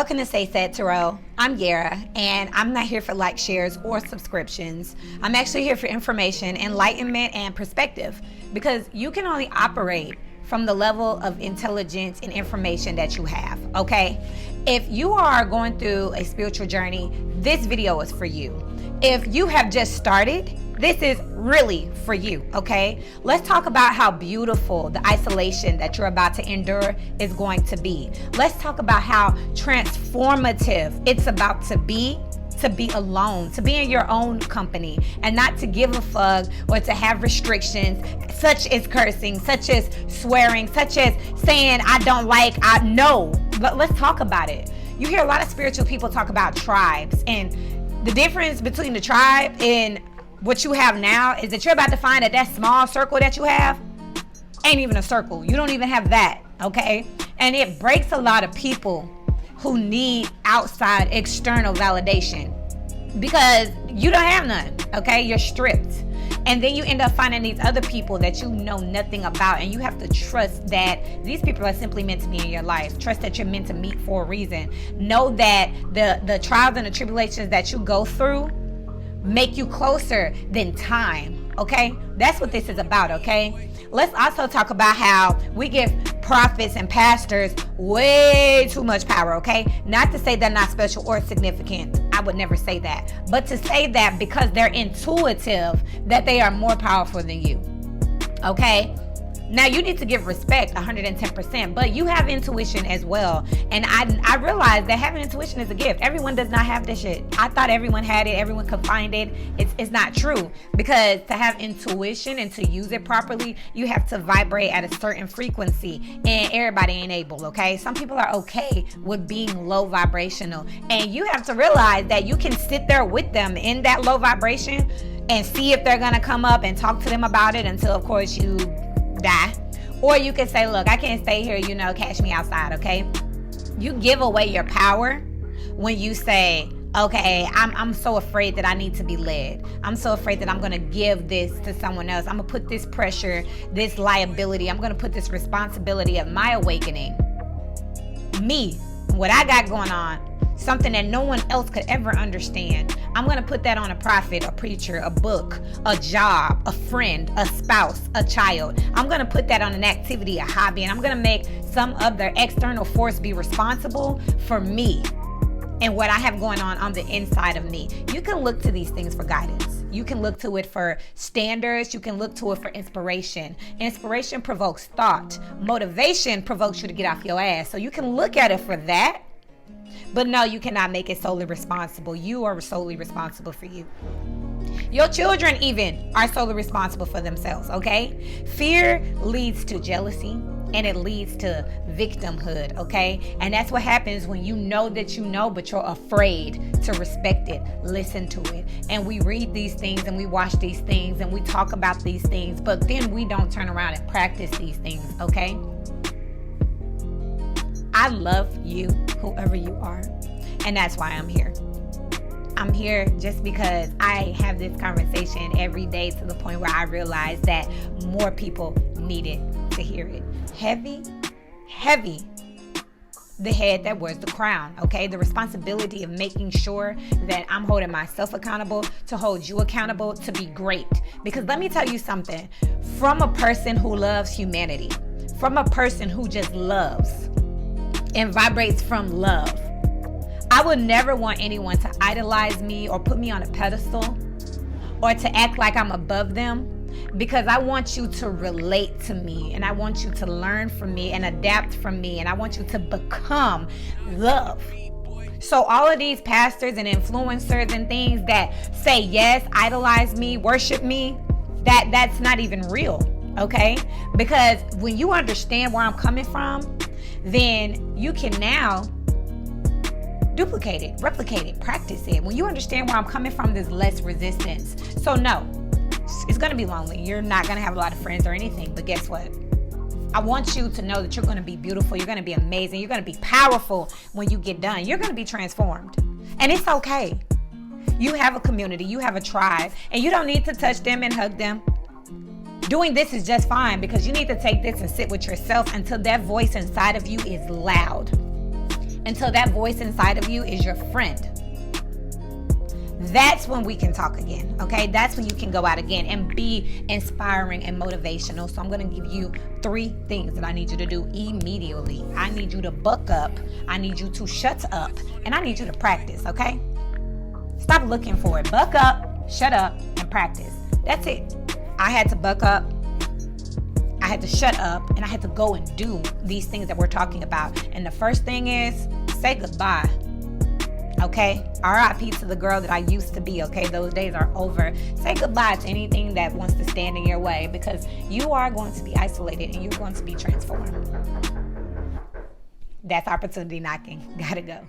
Welcome to Say Said Tarot. I'm Yara, and I'm not here for likes, shares, or subscriptions. I'm actually here for information, enlightenment, and perspective, because you can only operate from the level of intelligence and information that you have, okay? If you are going through a spiritual journey, this video is for you. If you have just started, this is really for you, okay? Let's talk about how beautiful the isolation that you're about to endure is going to be. Let's talk about how transformative it's about to be alone, to be in your own company, and not to give a fuck or to have restrictions such as cursing, such as swearing, such as saying I don't like, I know. But let's talk about it. You hear a lot of spiritual people talk about tribes, and the difference between the tribe and what you have now is that you're about to find that small circle that you have ain't even a circle. You don't even have that, okay? And it breaks a lot of people who need outside external validation because you don't have none, okay? You're stripped. And then you end up finding these other people that you know nothing about, and you have to trust that these people are simply meant to be in your life. Trust that you're meant to meet for a reason. Know that the trials and the tribulations that you go through make you closer than time, okay? That's what this is about, okay? Let's also talk about how we give prophets and pastors way too much power, okay? Not to say they're not special or significant. I would never say that. But to say that because they're intuitive, that they are more powerful than you, okay? Now, you need to give respect 110%, but you have intuition as well. And I realize that having intuition is a gift. Everyone does not have this shit. I thought everyone had it. Everyone could find it. It's not true, because to have intuition and to use it properly, you have to vibrate at a certain frequency, and everybody ain't able, okay? Some people are okay with being low vibrational, and you have to realize that you can sit there with them in that low vibration and see if they're gonna come up and talk to them about it until, of course, you die. Or you can say, look, I can't stay here, catch me outside, okay? You give away your power when you say, okay, I'm so afraid that I need to be led. I'm so afraid that I'm gonna give this to someone else. I'm gonna put this pressure, this liability, I'm gonna put this responsibility of my awakening, me, what I got going on, something that no one else could ever understand. I'm going to put that on a prophet, a preacher, a book, a job, a friend, a spouse, a child. I'm going to put that on an activity, a hobby, and I'm going to make some other external force be responsible for me and what I have going on the inside of me. You can look to these things for guidance. You can look to it for standards. You can look to it for inspiration. Inspiration provokes thought. Motivation provokes you to get off your ass. So you can look at it for that. But no, you cannot make it solely responsible. You are solely responsible for you. Your children even are solely responsible for themselves, okay? Fear leads to jealousy, and it leads to victimhood, okay? And that's what happens when you know that you know, but you're afraid to respect it, listen to it. And we read these things and we watch these things and we talk about these things, but then we don't turn around and practice these things, okay? I love you, whoever you are, and that's why I'm here. I'm here just because I have this conversation every day to the point where I realize that more people needed to hear it. Heavy, the head that wears the crown, okay? The responsibility of making sure that I'm holding myself accountable, to hold you accountable, to be great. Because let me tell you something, from a person who loves humanity, from a person who just loves and vibrates from love, I would never want anyone to idolize me or put me on a pedestal or to act like I'm above them, because I want you to relate to me, and I want you to learn from me and adapt from me, and I want you to become love. So all of these pastors and influencers and things that say yes, idolize me, worship me, that's not even real, okay? Because when you understand where I'm coming from, then you can now duplicate it, replicate it, practice it. When you understand where I'm coming from, there's less resistance. So no, it's gonna be lonely. You're not gonna have a lot of friends or anything, but guess what? I want you to know that you're gonna be beautiful, you're gonna be amazing, you're gonna be powerful when you get done. You're gonna be transformed, and it's okay. You have a community, you have a tribe, and you don't need to touch them and hug them. Doing this is just fine, because you need to take this and sit with yourself until that voice inside of you is loud. until that voice inside of you is your friend. That's when we can talk again, okay? That's when you can go out again and be inspiring and motivational. So I'm going to give you 3 things that I need you to do immediately. I need you to buck up. I need you to shut up. And I need you to practice, okay? Stop looking for it. Buck up, shut up, and practice. That's it. I had to buck up. I had to shut up, and I had to go and do these things that we're talking about. And the first thing is say goodbye. Okay? R.I.P. to the girl that I used to be, okay? Those days are over. Say goodbye to anything that wants to stand in your way, because you are going to be isolated and you're going to be transformed. That's opportunity knocking. Gotta go.